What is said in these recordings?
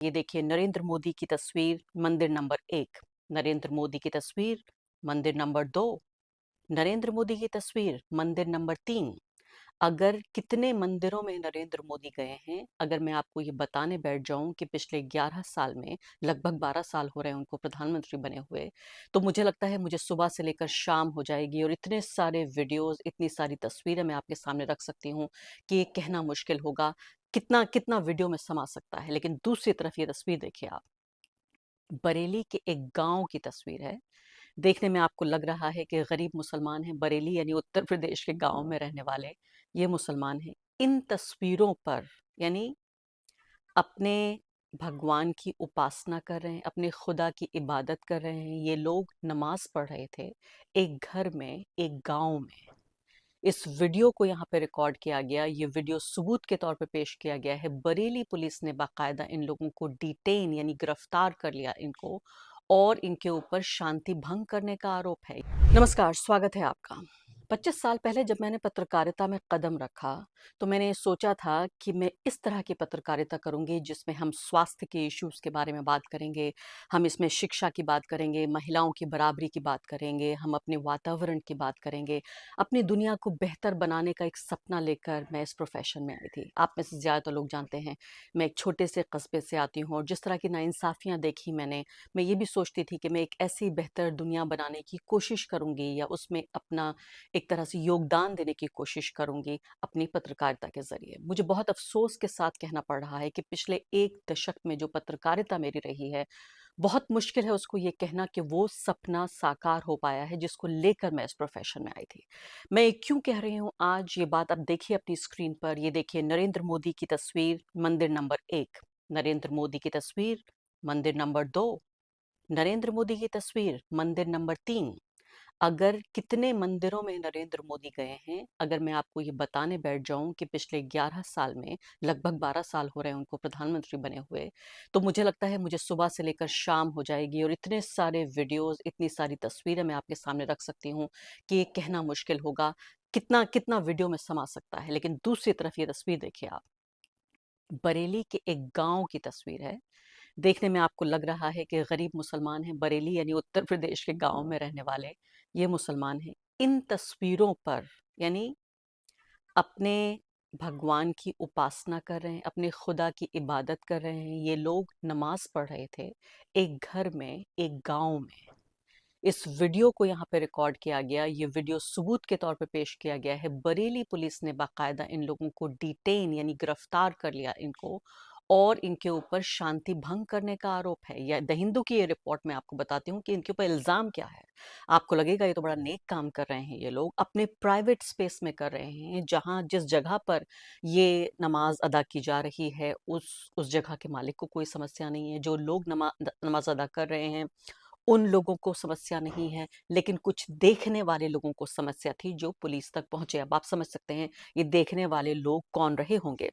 ये देखिए नरेंद्र मोदी की तस्वीर मंदिर नंबर 1, नरेंद्र मोदी की तस्वीर मंदिर नंबर 2, नरेंद्र मोदी की तस्वीर मंदिर नंबर 3। अगर कितने मंदिरों में नरेंद्र मोदी गए हैं, अगर मैं आपको ये बताने बैठ जाऊं कि पिछले 11 साल में लगभग 12 साल हो रहे हैं उनको प्रधानमंत्री बने हुए, तो मुझे लगता है मुझे सुबह से लेकर शाम हो जाएगी और इतने सारे वीडियोस, इतनी सारी तस्वीरें मैं आपके सामने रख सकती हूँ कि ये कहना मुश्किल होगा कितना कितना वीडियो में समा सकता है। लेकिन दूसरी तरफ ये तस्वीर देखिए आप, बरेली के एक गांव की तस्वीर है। देखने में आपको लग रहा है कि गरीब मुसलमान हैं, बरेली यानी उत्तर प्रदेश के गांव में रहने वाले ये मुसलमान हैं। इन तस्वीरों पर यानी अपने भगवान की उपासना कर रहे हैं, अपने खुदा की इबादत कर रहे हैं। ये लोग नमाज पढ़ रहे थे एक घर में, एक गांव में। इस वीडियो को यहाँ पे रिकॉर्ड किया गया, ये वीडियो सबूत के तौर पे पेश किया गया है। बरेली पुलिस ने बाकायदा इन लोगों को डिटेन यानी गिरफ्तार कर लिया इनको, और इनके ऊपर शांति भंग करने का आरोप है। नमस्कार, स्वागत है आपका। 25 साल पहले जब मैंने पत्रकारिता में कदम रखा, तो मैंने सोचा था कि मैं इस तरह की पत्रकारिता करूंगी जिसमें हम स्वास्थ्य के इश्यूज के बारे में बात करेंगे, हम इसमें शिक्षा की बात करेंगे, महिलाओं की बराबरी की बात करेंगे, हम अपने वातावरण की बात करेंगे। अपनी दुनिया को बेहतर बनाने का एक सपना लेकर मैं इस प्रोफेशन में आई थी। आप में से ज़्यादातर लोग जानते हैं, मैं एक छोटे से कस्बे से आती हूँ और जिस तरह की नाइंसाफ़ियाँ देखी मैंने, मैं ये भी सोचती थी कि मैं एक ऐसी बेहतर दुनिया बनाने की कोशिश करूँगी या उसमें अपना एक तरह से योगदान देने की कोशिश करूँगी अपनी पत्रकारिता के ज़रिए। मुझे बहुत अफ़सोस के साथ कहना पड़ रहा है कि पिछले 1 दशक में जो पत्रकारिता मेरी रही है, बहुत मुश्किल है उसको ये कहना कि वो सपना साकार हो पाया है जिसको लेकर मैं इस प्रोफेशन में आई थी। मैं ये क्यों कह रही हूँ आज ये बात, आप देखिए अपनी स्क्रीन पर, ये देखिए नरेंद्र मोदी की तस्वीर मंदिर नंबर 1, नरेंद्र मोदी की तस्वीर मंदिर नंबर 2, नरेंद्र मोदी की तस्वीर मंदिर नंबर 3। अगर कितने मंदिरों में नरेंद्र मोदी गए हैं, अगर मैं आपको ये बताने बैठ जाऊं कि पिछले 11 साल में लगभग 12 साल हो रहे हैं उनको प्रधानमंत्री बने हुए, तो मुझे लगता है मुझे सुबह से लेकर शाम हो जाएगी और इतने सारे वीडियोस, इतनी सारी तस्वीरें मैं आपके सामने रख सकती हूँ कि ये कहना मुश्किल होगा कितना कितना वीडियो में समा सकता है। लेकिन दूसरी तरफ ये तस्वीर देखिए आप, बरेली के एक गांव की तस्वीर है। देखने में आपको लग रहा है कि गरीब मुसलमान हैं, बरेली यानी उत्तर प्रदेश के गांव में रहने वाले ये मुसलमान हैं। इन तस्वीरों पर यानी अपने भगवान की उपासना कर रहे हैं, अपने खुदा की इबादत कर रहे हैं। ये लोग नमाज पढ़ रहे थे एक घर में, एक गांव में। इस वीडियो को यहाँ पे रिकॉर्ड किया गया, ये वीडियो सबूत के तौर पे पेश किया गया है। बरेली पुलिस ने बाकायदा इन लोगों को डिटेन यानी गिरफ्तार कर लिया इनको, और इनके ऊपर शांति भंग करने का आरोप है। या द हिंदू की ये रिपोर्ट में आपको बताती हूँ कि इनके ऊपर इल्जाम क्या है। आपको लगेगा ये तो बड़ा नेक काम कर रहे हैं, ये लोग अपने प्राइवेट स्पेस में कर रहे हैं, जहाँ जिस जगह पर ये नमाज अदा की जा रही है उस जगह के मालिक को कोई समस्या नहीं है। जो लोग नमाज अदा कर रहे हैं उन लोगों को समस्या नहीं है, लेकिन कुछ देखने वाले लोगों को समस्या थी जो पुलिस तक पहुंचे। अब आप समझ सकते हैं ये देखने वाले लोग कौन रहे होंगे।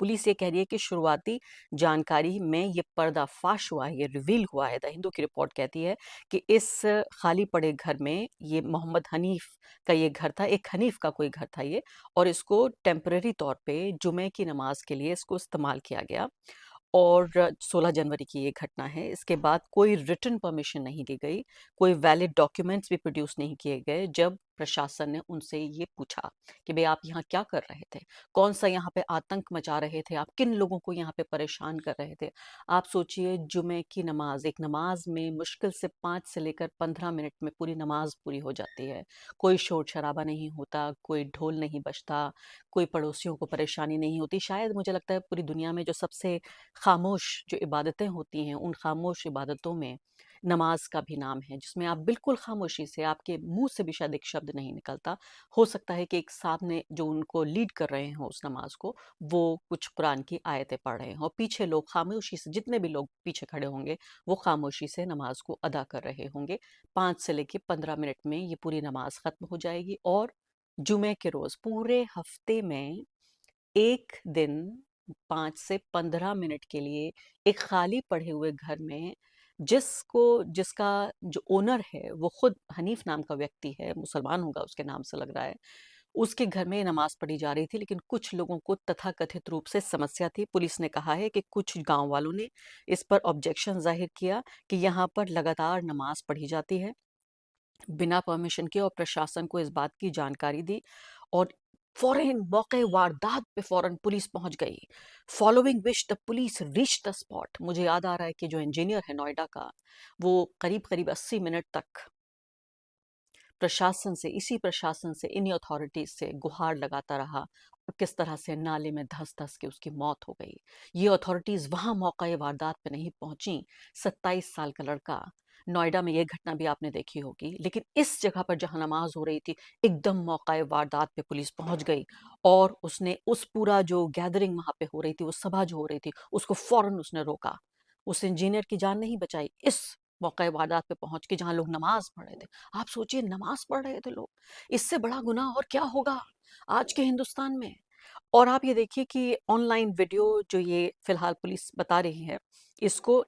पुलिस ये कह रही है कि शुरुआती जानकारी में ये पर्दाफाश हुआ है, ये रिवील हुआ है। द हिंदू की रिपोर्ट कहती है कि इस खाली पड़े घर में ये मोहम्मद हनीफ का ये घर था, एक हनीफ का कोई घर था ये, और इसको टेम्परेरी तौर पे जुमे की नमाज के लिए इसको इस्तेमाल किया गया। और 16 जनवरी की ये घटना है। इसके बाद कोई रिटन परमिशन नहीं दी गई, कोई वैलिड डॉक्यूमेंट्स भी प्रोड्यूस नहीं किए गए। जब प्रशासन ने उनसे ये पूछा कि भई आप यहाँ क्या कर रहे थे? कौन-सा यहाँ पे आतंक मचा रहे थे? आप किन लोगों को यहाँ पे परेशान कर रहे थे? आप सोचिए जुमे की नमाज़, एक नमाज़ में मुश्किल से 5 से लेकर 15 मिनट में पूरी नमाज़ पूरी हो जाती है। कोई शोर-शराबा नहीं होता, कोई ढोल नहीं बजता, कोई पड़ोसियों को परेशानी नहीं होती। शायद मुझे लगता है पूरी दुनिया में जो सबसे खामोश जो इबादतें होती हैं, उन खामोश इबादतों में नमाज का भी नाम है, जिसमें आप बिल्कुल खामोशी से, आपके मुंह से भी शायद एक शब्द नहीं निकलता। हो सकता है कि एक सामने जो उनको लीड कर रहे हों उस नमाज को, वो कुछ कुरान की आयतें पढ़ रहे हों, पीछे लोग खामोशी से, जितने भी लोग पीछे खड़े होंगे वो खामोशी से नमाज को अदा कर रहे होंगे। 5 से लेके 15 मिनट में ये पूरी नमाज खत्म हो जाएगी, और जुमे के रोज पूरे हफ्ते में एक दिन 5 से 15 मिनट के लिए एक खाली पड़े हुए घर में, जिसका जो ओनर है वो खुद हनीफ नाम का व्यक्ति है, मुसलमान होगा उसके नाम से लग रहा है, उसके घर में नमाज पढ़ी जा रही थी, लेकिन कुछ लोगों को तथाकथित रूप से समस्या थी। पुलिस ने कहा है कि कुछ गांव वालों ने इस पर ऑब्जेक्शन जाहिर किया कि यहाँ पर लगातार नमाज पढ़ी जाती है बिना परमिशन के, और प्रशासन को इस बात की जानकारी दी और फौरन मौके वारदात पे फौरन पुलिस पहुंच गई। Following which the police reach the spot. मुझे याद आ रहा है कि जो इंजीनियर है नोएडा का, वो करीब करीब 80 मिनट तक इसी प्रशासन से, इन्हीं अथॉरिटीज से गुहार लगाता रहा और किस तरह से नाले में धंस धंस के उसकी मौत हो गई। ये अथॉरिटीज वहां मौका वारदात पे नहीं पहुंची। 27 साल का लड़का, नोएडा में ये घटना भी आपने देखी होगी, लेकिन इस जगह पर जहां नमाज हो रही थी, एकदम मौका वारदात पे पुलिस पहुंच गई और उसने उस पूरा जो गैदरिंग वहां पे हो रही थी, वो सभा जो हो रही थी, उसको फौरन उसने रोका। उस इंजीनियर की जान नहीं बचाई, इस मौका वारदात पे पहुंच के जहां लोग नमाज पढ़ रहे थे। आप सोचिए, नमाज पढ़ रहे थे लोग, इससे बड़ा गुनाह और क्या होगा आज के हिंदुस्तान में। और आप ये देखिए कि ऑनलाइन वीडियो जो ये फिलहाल पुलिस बता रही है, इसको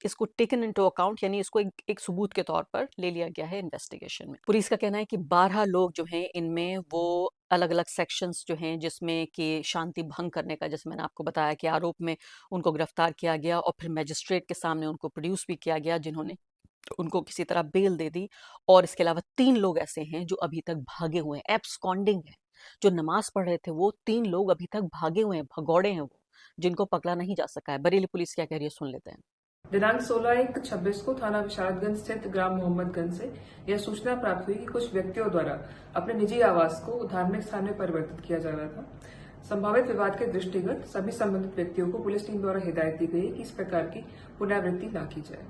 इसको टेकन इनटू अकाउंट, यानी इसको एक सबूत के तौर पर ले लिया गया है इन्वेस्टिगेशन में। पुलिस का कहना है कि 12 लोग जो हैं, इनमें वो अलग अलग सेक्शंस जो हैं जिसमें कि शांति भंग करने का, जैसे मैंने आपको बताया कि आरोप में उनको गिरफ्तार किया गया और फिर मजिस्ट्रेट के सामने उनको प्रोड्यूस भी किया गया, जिन्होंने उनको किसी तरह बेल दे दी। और इसके अलावा 3 लोग ऐसे हैं जो अभी तक भागे हुए हैं, एब्सकॉन्डिंग है। जो नमाज पढ़ रहे थे वो 3 लोग अभी तक भागे हुए हैं, भगौड़े हैं वो, जिनको पकड़ा नहीं जा सका है। बरेली पुलिस क्या कह रही है, सुन लेते हैं। दिनांक 16/1/26 को थाना विशारदगंज स्थित ग्राम मोहम्मदगंज से यह सूचना प्राप्त हुई कि कुछ व्यक्तियों द्वारा अपने निजी आवास को धार्मिक स्थान में परिवर्तित किया जा रहा था। संभावित विवाद के दृष्टिगत सभी संबंधित व्यक्तियों को पुलिस टीम द्वारा हिदायत दी गई कि इस प्रकार की पुनरावृत्ति न की जाए।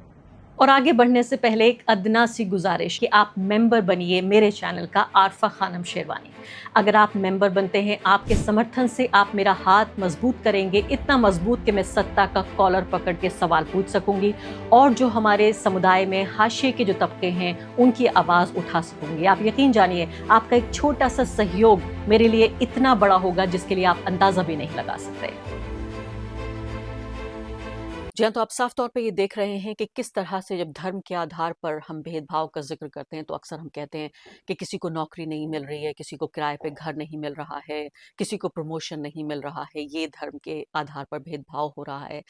और आगे बढ़ने से पहले एक अदना सी गुजारिश कि आप मेंबर बनिए मेरे चैनल का आरफा खानम शेरवानी। अगर आप मेंबर बनते हैं, आपके समर्थन से आप मेरा हाथ मजबूत करेंगे, इतना मजबूत कि मैं सत्ता का कॉलर पकड़ के सवाल पूछ सकूंगी और जो हमारे समुदाय में हाशिए के जो तबके हैं उनकी आवाज़ उठा सकूंगी। आप यकीन जानिए, आपका एक छोटा सा सहयोग मेरे लिए इतना बड़ा होगा जिसके लिए आप अंदाजा भी नहीं लगा सकते। जी हाँ, तो आप साफ तौर पे ये देख रहे हैं कि किस तरह से जब धर्म के आधार पर हम भेदभाव का जिक्र करते हैं, तो अक्सर हम कहते हैं कि किसी को नौकरी नहीं मिल रही है, किसी को किराए पे घर नहीं मिल रहा है, किसी को प्रमोशन नहीं मिल रहा है, ये धर्म के आधार पर भेदभाव हो रहा है।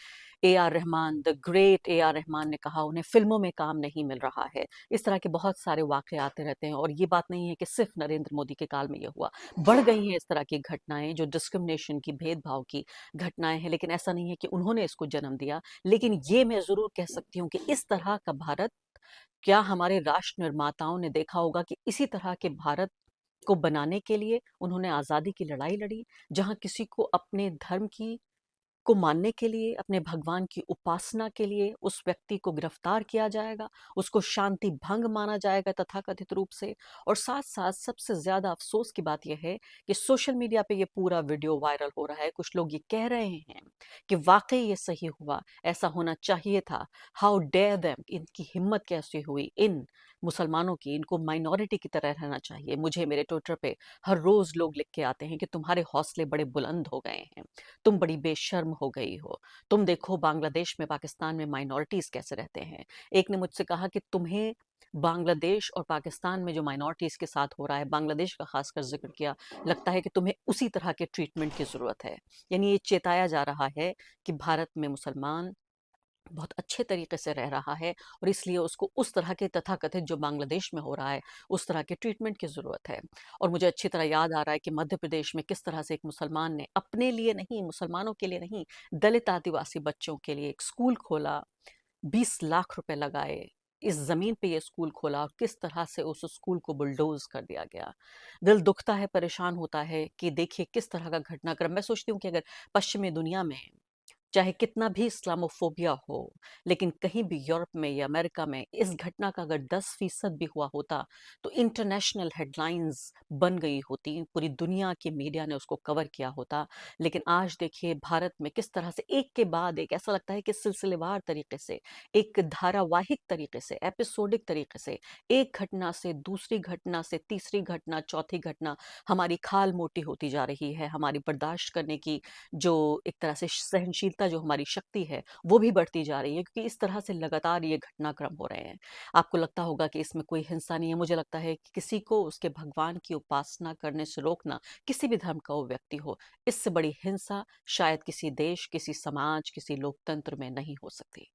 AR Rahman, the great AR Rahman ने कहा उन्हें फिल्मों में काम नहीं मिल रहा है। इस तरह के बहुत सारे वाक़े आते रहते हैं और ये बात नहीं है कि सिर्फ नरेंद्र मोदी के काल में ये हुआ। बढ़ गई हैं इस तरह की घटनाएं जो डिस्क्रिमिनेशन की, भेदभाव की घटनाएं हैं, लेकिन ऐसा नहीं है कि उन्होंने इसको जन्म दिया। लेकिन ये मैं ज़रूर कह सकती हूँ कि इस तरह का भारत, क्या हमारे राष्ट्र निर्माताओं ने देखा होगा कि इसी तरह के भारत को बनाने के लिए उन्होंने आज़ादी की लड़ाई लड़ी, जहाँ किसी को अपने धर्म को मानने के लिए, अपने भगवान की उपासना के लिए उस व्यक्ति को गिरफ्तार किया जाएगा, उसको शांति भंग माना जाएगा तथाकथित रूप से। और साथ साथ सबसे ज़्यादा अफसोस की बात यह है कि सोशल मीडिया पे ये पूरा वीडियो वायरल हो रहा है। कुछ लोग ये कह रहे हैं कि वाकई ये सही हुआ, ऐसा होना चाहिए था। हाउ डेयर देम, इनकी हिम्मत कैसे हुई इन मुसलमानों की, इनको माइनॉरिटी की तरह रहना चाहिए। मुझे मेरे ट्विटर पे हर रोज़ लोग लिख के आते हैं कि तुम्हारे हौसले बड़े बुलंद हो गए हैं, तुम बड़ी बेशर्म हो गई हो, तुम देखो बांग्लादेश में, पाकिस्तान में माइनॉरिटीज़ कैसे रहते हैं। एक ने मुझसे कहा कि तुम्हें बांग्लादेश और पाकिस्तान में जो माइनॉरिटीज़ के साथ हो रहा है, बांग्लादेश का खासकर जिक्र किया, लगता है कि तुम्हें उसी तरह के ट्रीटमेंट की ज़रूरत है। यानी ये चेताया जा रहा है कि भारत में मुसलमान बहुत अच्छे तरीके से रह रहा है और इसलिए उसको उस तरह के तथाकथित जो बांग्लादेश में हो रहा है, उस तरह के ट्रीटमेंट की ज़रूरत है। और मुझे अच्छी तरह याद आ रहा है कि मध्य प्रदेश में किस तरह से एक मुसलमान ने अपने लिए नहीं, मुसलमानों के लिए नहीं, दलित आदिवासी बच्चों के लिए एक स्कूल खोला, 20 लाख रुपए लगाए, इस ज़मीन पे ये स्कूल खोला और किस तरह से उस स्कूल को बुलडोज़ कर दिया गया। दिल दुखता है, परेशान होता है कि देखिए किस तरह का घटनाक्रम। मैं सोचती हूँ कि अगर पश्चिमी दुनिया में चाहे कितना भी इस्लामोफोबिया हो, लेकिन कहीं भी यूरोप में या अमेरिका में इस घटना का अगर 10% भी हुआ होता, तो इंटरनेशनल हेडलाइंस बन गई होती, पूरी दुनिया की मीडिया ने उसको कवर किया होता। लेकिन आज देखिए भारत में किस तरह से एक के बाद एक, ऐसा लगता है कि सिलसिलेवार तरीके से, एक धारावाहिक तरीके से, एपिसोडिक तरीके से, एक घटना से दूसरी घटना से तीसरी घटना, चौथी घटना, हमारी खाल मोटी होती जा रही है। हमारी बर्दाश्त करने की जो एक तरह से सहनशीलता धार्मिकता जो हमारी शक्ति है वो भी बढ़ती जा रही है, क्योंकि इस तरह से लगातार ये घटनाक्रम हो रहे हैं। आपको लगता होगा कि इसमें कोई हिंसा नहीं है, मुझे लगता है कि किसी को उसके भगवान की उपासना करने से रोकना, किसी भी धर्म का वो व्यक्ति हो, इससे बड़ी हिंसा शायद किसी देश, किसी समाज, किसी लोकतंत्र में नहीं हो सकती।